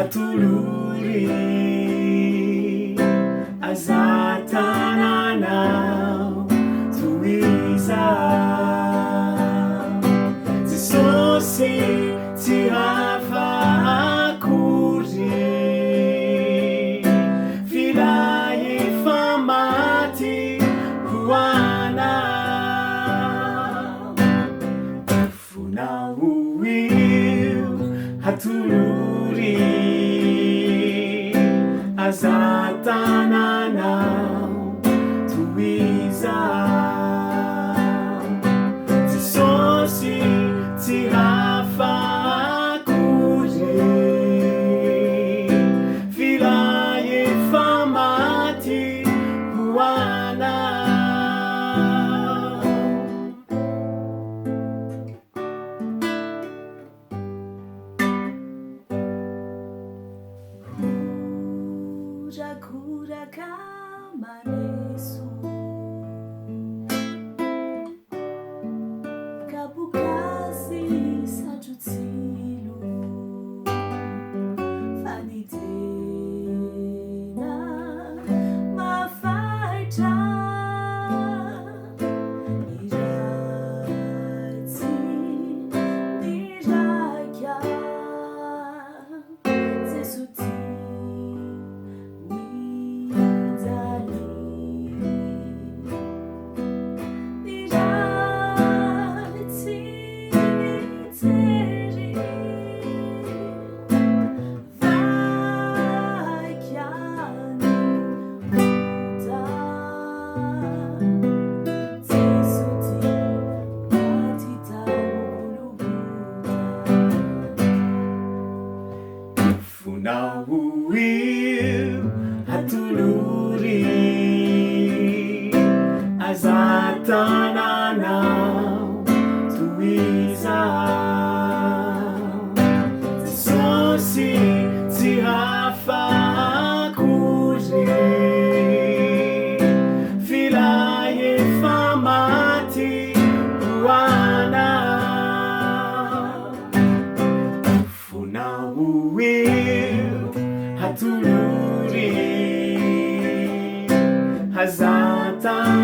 hatuluri azatana nawe tuwiza zisosi zirava kuri vilaye famati kuana funa uwiu hatuluri azatana nawe tuwiza zisosi zirava kuri vilaye famati kuana Kura kama Yesu Kabukazi sajutsilu Fanitena mafaita Niraitsi nirakya Zesuti Funa uwiu hatuluri azatana nawe tuwiza zisosi zirava kuri vilaye famati kuana funa uwiu hatuluri hazatana